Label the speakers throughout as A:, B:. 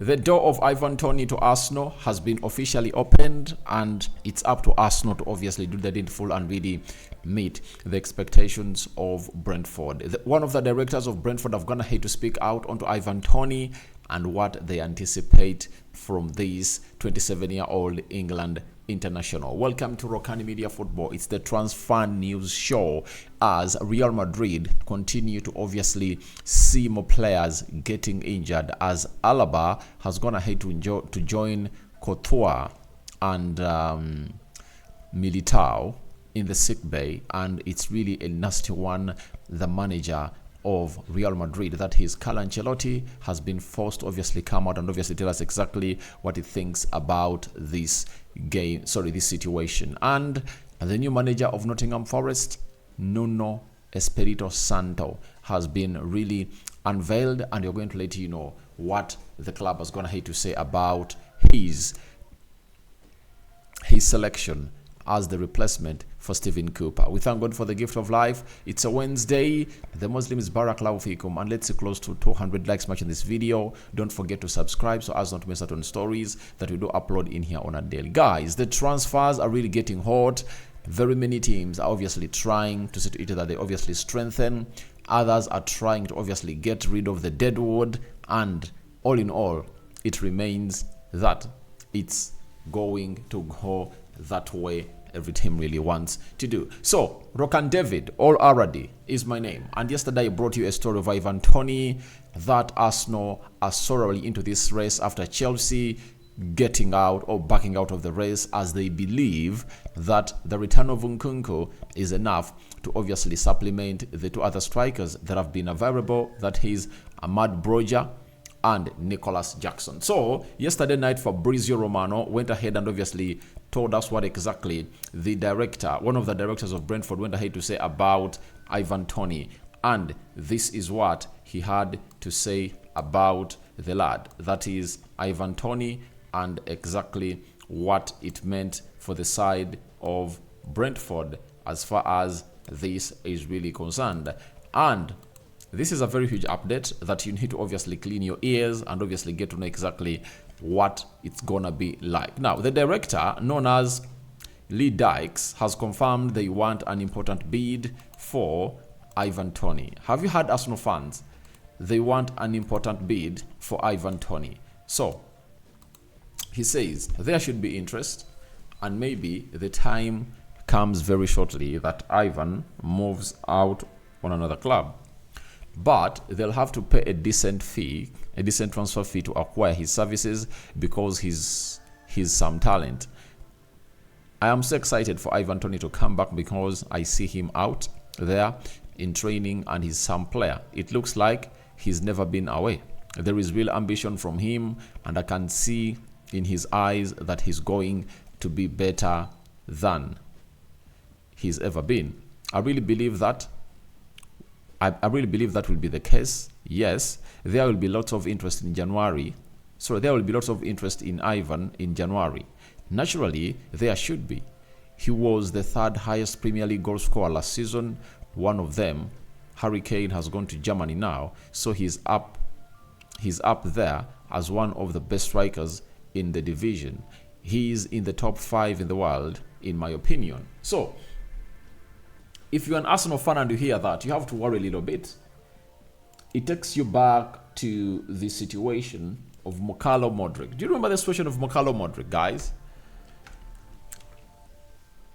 A: The door of Ivan Toney to Arsenal has been officially opened, and it's up to Arsenal to obviously do the needful and really meet the expectations of Brentford. One of the directors of Brentford have gone ahead to speak out onto Ivan Toney and what they anticipate from this 27-year-old England international. Welcome to Rokani Media Football. It's the transfer news show as Real Madrid continue to obviously see more players getting injured, as Alaba has gone ahead to join Courtois and Militao in the sick bay, and it's really a nasty one. The manager of Real Madrid, that is Carlo Ancelotti, has been forced to obviously come out and obviously tell us exactly what he thinks about this situation. And the new manager of Nottingham Forest, Nuno Espírito has been really unveiled, and we're going to let you know what the club has gone ahead to say about his selection as the replacement for Stephen Cooper. We thank God for the gift of life. It's a Wednesday. The Muslims Barakallahu Fikum, and let's see close to 200 likes match in this video. Don't forget to subscribe so as not to miss out on stories that we do upload in here on a daily. Guys, the transfers are really getting hot. Very many teams are obviously trying to see to it that they obviously strengthen. Others are trying to obviously get rid of the dead wood, and all in all, it remains that it's going to go that way every team really wants to do. So, Rokani David, All Aradi is my name. And yesterday I brought you a story of Ivan Toney, that Arsenal are sorely into this race after Chelsea getting out or backing out of the race, as they believe that the return of Nkunku is enough to obviously supplement the two other strikers that have been available, that is Ahmad Broja and Nicholas Jackson. So yesterday night, Fabrizio Romano went ahead and obviously told us what exactly the director, one of the directors of Brentford, went ahead to say about Ivan Toney. And this is what he had to say about the lad, that is Ivan Toney, and exactly what it meant for the side of Brentford as far as this is really concerned. And this is a very huge update that you need to obviously clean your ears and obviously get to know exactly what it's gonna be like. Now, the director, known as Lee Dykes, has confirmed they want an important bid for Ivan Toney. Have you heard, Arsenal fans? They want an important bid for Ivan Toney. So he says there should be interest, and maybe the time comes very shortly that Ivan moves out on another club. But they'll have to pay a decent fee, a decent transfer fee, to acquire his services, because he's some talent. I am so excited for Ivan Toney to come back, because I see him out there in training and he's some player. It looks like he's never been away. There is real ambition from him, and I can see in his eyes that he's going to be better than he's ever been. I really believe that. I really believe that will be the case. Yes, there will be lots of interest in January. So there will be lots of interest in Ivan in January. Naturally, there should be. He was the third highest Premier League goal scorer last season. One of them, Harry Kane, has gone to Germany now. So he's up there as one of the best strikers in the division. He's in the top 5 in the world, in my opinion. So if you're an Arsenal fan and you hear that, you have to worry a little bit. It takes you back to the situation of Mykhailo Mudryk. Do you remember the situation of Mykhailo Mudryk, guys?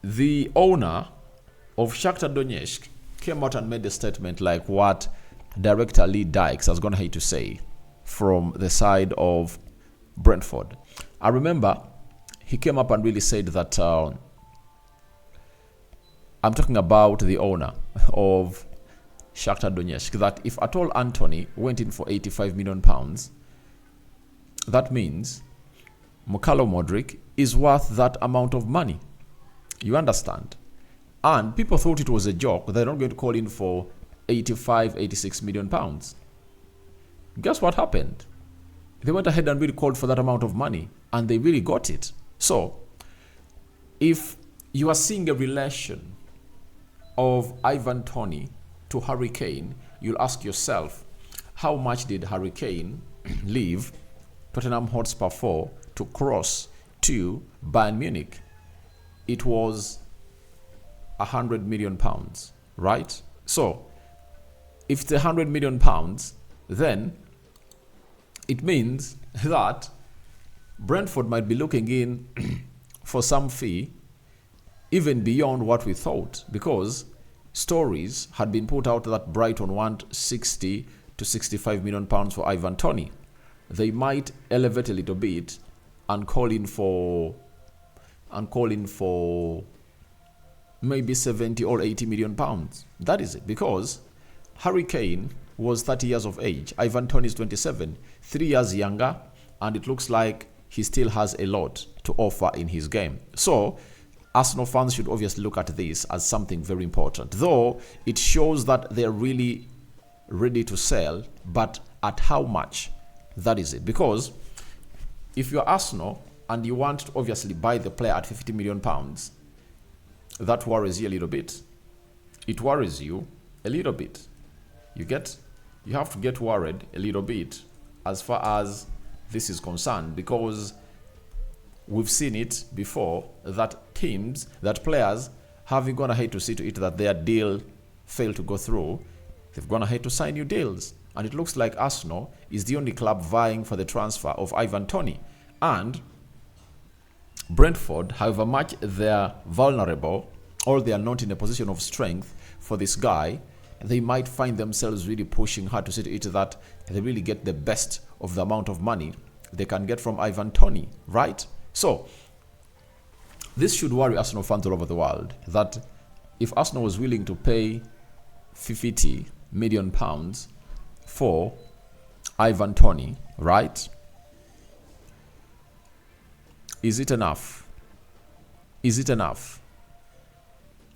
A: The owner of Shakhtar Donetsk came out and made a statement like what director Lee Dykes has gone ahead to say from the side of Brentford. I remember he came up and really said that I'm talking about the owner of Shakhtar Donetsk, that if at all Antony went in for £85 million, that means Mykhailo Mudryk is worth that amount of money. You understand? And people thought it was a joke. They're not going to call in for £86 million. Guess what happened? They went ahead and really called for that amount of money, and they really got it. So if you are seeing a relation of Ivan Toney to Harry Kane, you'll ask yourself, how much did Harry Kane leave Tottenham Hotspur for to cross to Bayern Munich, it was £100 million, right? So if it's £100 million, then it means that Brentford might be looking in for some fee even beyond what we thought, because stories had been put out that Brighton want 60 to 65 million pounds for Ivan Toney. They might elevate a little bit and call in for maybe 70 or 80 million pounds. That is it, because Harry Kane was 30 years of age. Ivan Toney is 27, 3 years younger, and it looks like he still has a lot to offer in his game. So Arsenal fans should obviously look at this as something very important, though it shows that they're really ready to sell, but at how much? That is it. Because if you're Arsenal and you want to obviously buy the player at 50 million pounds, that worries you a little bit. It worries you a little bit. You have to get worried a little bit as far as this is concerned, because we've seen it before that players having gone ahead to see to it that their deal failed to go through, they've gone ahead to sign new deals. And it looks like Arsenal is the only club vying for the transfer of Ivan Toney. And Brentford, however much they're vulnerable or they are not in a position of strength for this guy, they might find themselves really pushing hard to see to it that they really get the best of the amount of money they can get from Ivan Toney, right? So this should worry Arsenal fans all over the world, that if Arsenal was willing to pay 50 million pounds for Ivan Toney, right? Is it enough? Is it enough?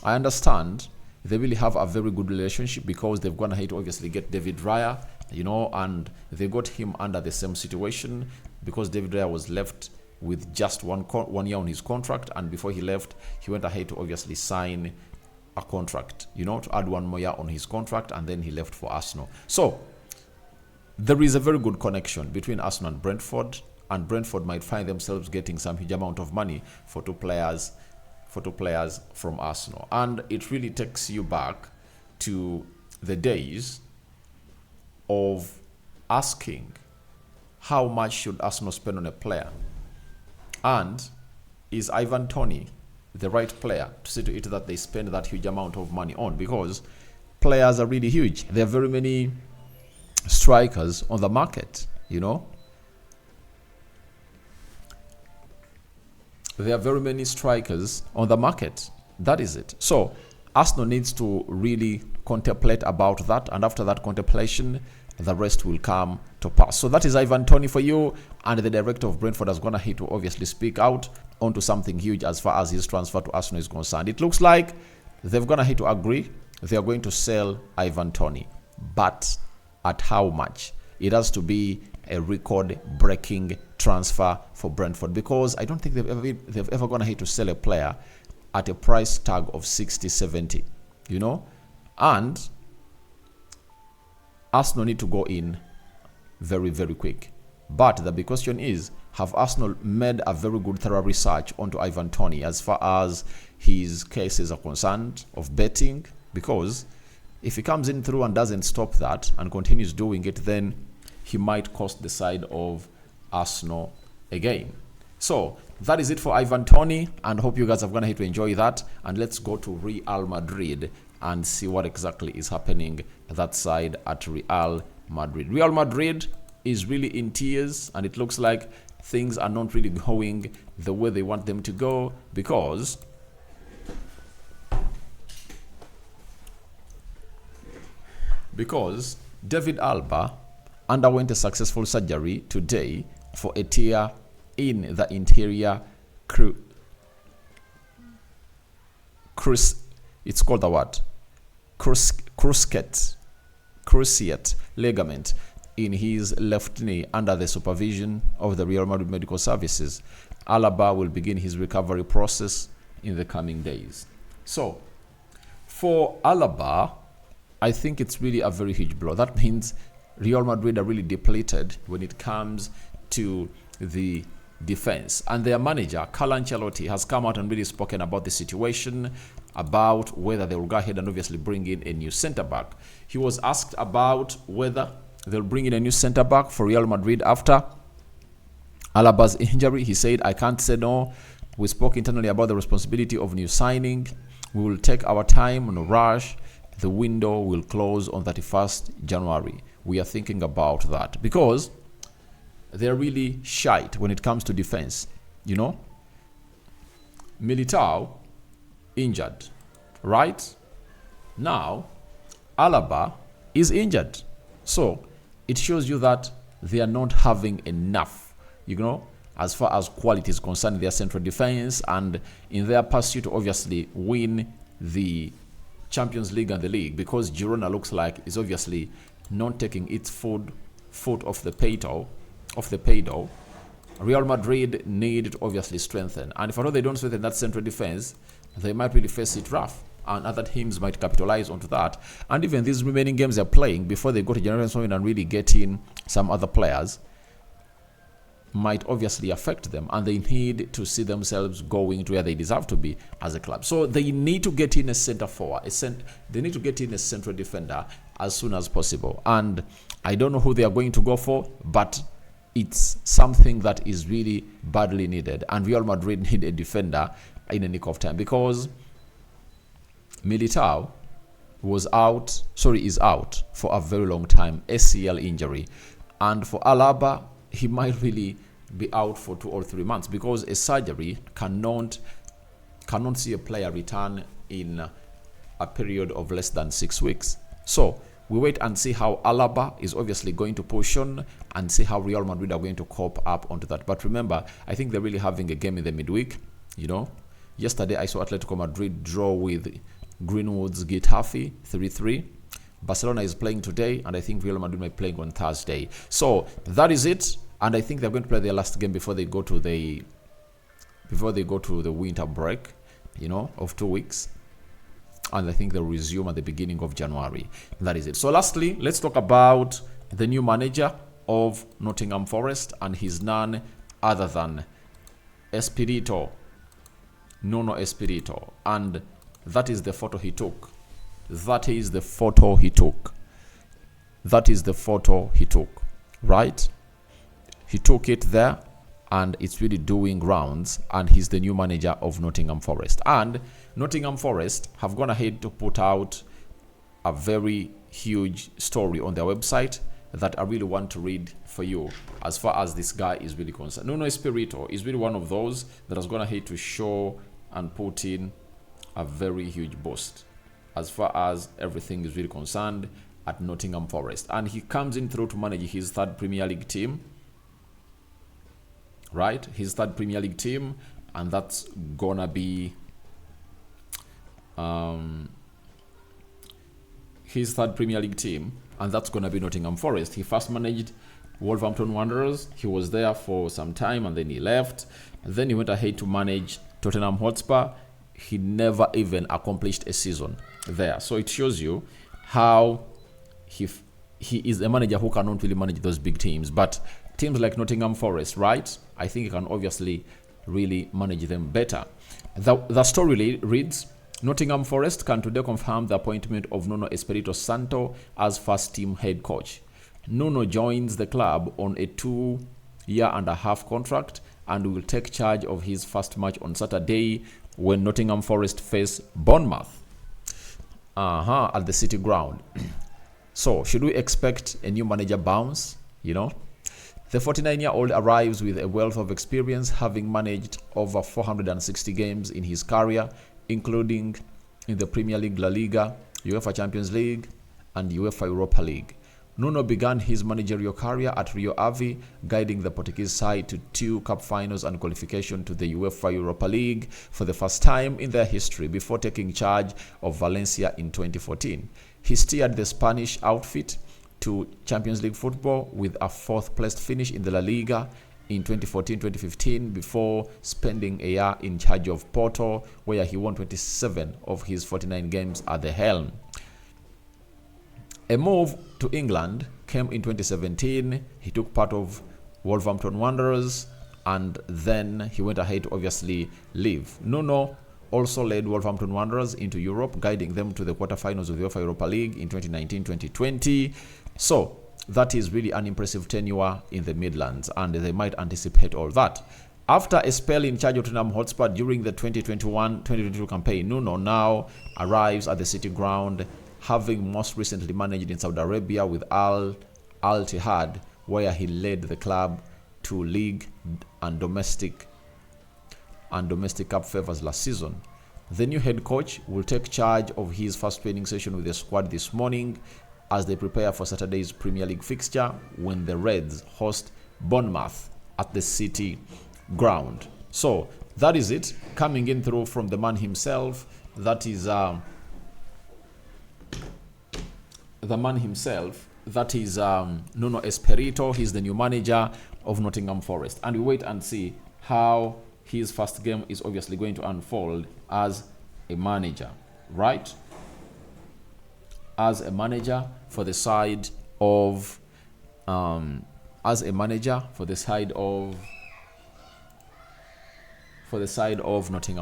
A: I understand they really have a very good relationship because they've gone ahead to obviously get David Raya, and they got him under the same situation because David Raya was left with just one year on his contract, and before he left, he went ahead to obviously sign a contract, to add one more year on his contract, and then he left for Arsenal. So there is a very good connection between Arsenal and Brentford might find themselves getting some huge amount of money for two players from Arsenal. And it really takes you back to the days of asking how much should Arsenal spend on a player, and is Ivan Toney the right player to see to it that they spend that huge amount of money on, because players are really huge. There are very many strikers on the market, There are very many strikers on the market. That is it. So Arsenal needs to really contemplate about that, and after that contemplation, the rest will come to pass. So that is Ivan Toney for you, and the director of Brentford has gone ahead to obviously speak out onto something huge as far as his transfer to Arsenal is concerned. It looks like they've gone ahead to agree they are going to sell Ivan Toney, but at how much? It has to be a record-breaking transfer for Brentford, because I don't think they've ever gone ahead to sell a player at a price tag of 60, 70, and Arsenal need to go in very, very quick. But the big question is, have Arsenal made a very good thorough research onto Ivan Toney as far as his cases are concerned of betting? Because if he comes in through and doesn't stop that and continues doing it, then he might cost the side of Arsenal again. So that is it for Ivan Toney, and hope you guys have gone ahead to enjoy that. And let's go to Real Madrid and see what exactly is happening that side at Real Madrid. Real Madrid is really in tears, and it looks like things are not really going the way they want them to go, because David Alaba underwent a successful surgery today for a tear in the interior it's called the what? Cruciate ligament in his left knee under the supervision of the Real Madrid Medical Services. Alaba will begin his recovery process in the coming days. So for Alaba, I think it's really a very huge blow. That means Real Madrid are really depleted when it comes to the defense. And their manager, Carlo Ancelotti, has come out and really spoken about the situation, about whether they will go ahead and obviously bring in a new centre-back. He was asked about whether they'll bring in a new centre-back for Real Madrid after Alaba's injury. He said, I can't say no. We spoke internally about the responsibility of new signing. We will take our time, no rush. The window will close on 31st January. We are thinking about that because they're really shite when it comes to defense. You know, Militao injured, right? Now, Alaba is injured. So, it shows you that they are not having enough, you know, as far as quality is concerned in their central defense and in their pursuit to obviously win the Champions League and the league, because Girona looks like is obviously not taking its foot off the pedal. Real Madrid need to obviously strengthen, and if I know they don't strengthen that central defense, they might really face it rough, and other teams might capitalize onto that. And even these remaining games they're playing before they go to Generation and really get in some other players might obviously affect them, and they need to see themselves going to where they deserve to be as a club. So they need to get in a center forward, they need to get in a central defender as soon as possible. And I don't know who they are going to go for, but it's something that is really badly needed, and Real Madrid need a defender in a nick of time, because Militao is out for a very long time, ACL injury, and for Alaba, he might really be out for 2 or 3 months, because a surgery cannot see a player return in a period of less than 6 weeks. So we wait and see how Alaba is obviously going to push on, and see how Real Madrid are going to cope up onto that. But remember, I think they're really having a game in the midweek. You know, yesterday I saw Atletico Madrid draw with Greenwood's Getafe 3-3. Barcelona is playing today, and I think Real Madrid might be playing on Thursday. So that is it, and I think they're going to play their last game before they go to the winter break, you know, of 2 weeks. And I think they'll resume at the beginning of January. That is it. So lastly, let's talk about the new manager of Nottingham Forest, and he's none other than Espírito, Nuno Espírito. And that is the photo he took. That is the photo he took. Right? He took it there, and it's really doing rounds, and he's the new manager of Nottingham Forest. And Nottingham Forest have gone ahead to put out a very huge story on their website that I really want to read for you as far as this guy is really concerned. Nuno Espírito is really one of those that has gone ahead to show and put in a very huge boost as far as everything is really concerned at Nottingham Forest. And he comes in through to manage his third Premier League team. Right? His third Premier League team, and that's gonna be his third Premier League team, and that's gonna be Nottingham Forest. He first managed Wolverhampton Wanderers. He was there for some time, and then he left. And then he went ahead to manage Tottenham Hotspur. He never even accomplished a season there. So it shows you how he is a manager who cannot really manage those big teams, but teams like Nottingham Forest, right? I think he can obviously really manage them better. The story reads, Nottingham Forest can today confirm the appointment of Nuno Espírito Santo as first team head coach. Nuno joins the club on a 2.5-year contract and will take charge of his first match on Saturday when Nottingham Forest face Bournemouth at the City Ground. So, should we expect a new manager bounce? You know, the 49-year-old arrives with a wealth of experience, having managed over 460 games in his career, including in the Premier League, La Liga, UEFA Champions League, and UEFA Europa League. Nuno began his managerial career at Rio Ave, guiding the Portuguese side to 2 cup finals and qualification to the UEFA Europa League for the first time in their history, before taking charge of Valencia in 2014. He steered the Spanish outfit to Champions League football with a 4th-placed finish in the La Liga in 2014-2015, before spending a year in charge of Porto, where he won 27 of his 49 games at the helm. A move to England came in 2017. He took part of Wolverhampton Wanderers, and then he went ahead to obviously leave. Nuno also led Wolverhampton Wanderers into Europe, guiding them to the quarterfinals of the UEFA Europa League in 2019-2020. So that is really an impressive tenure in the Midlands, and they might anticipate all that. After a spell in charge of Tottenham Hotspur during the 2021-2022 campaign, Nuno now arrives at the City ground, having most recently managed in Saudi Arabia with Al Ittihad, where he led the club to league and domestic cup favors last season. The new head coach will take charge of his first training session with the squad this morning as they prepare for Saturday's Premier League fixture when the Reds host Bournemouth at the City ground. So that is it, coming in through from the man himself. That is the man himself. That is Nuno Espírito. He's the new manager of Nottingham Forest, and we wait and see how his first game is obviously going to unfold as a manager, right? As a manager for the side of Nottingham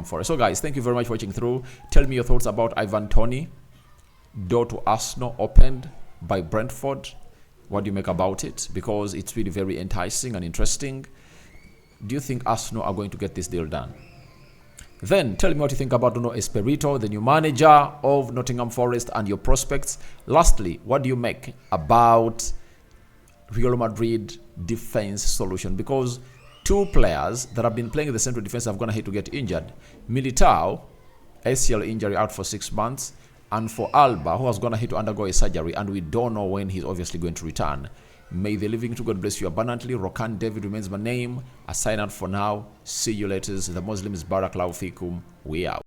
A: Forest. So guys, thank you very much for watching through. Tell me your thoughts about Ivan Toney. Door to Arsenal opened by Brentford. What do you make about it? Because it's really very enticing and interesting. Do you think Arsenal are going to get this deal done? Then tell me what you think about Nuno Espírito, the new manager of Nottingham Forest, and your prospects. Lastly, what do you make about Real Madrid defense solution? Because two players that have been playing in the central defense have gone ahead to get injured. Militao, ACL injury, out for 6 months. And for Alba, who has gone ahead to undergo a surgery, and we don't know when he's obviously going to return. May the living to God bless you abundantly. Rokani David remains my name. I sign out for now. See you later. The Muslims Barakallahu Fikum. We out.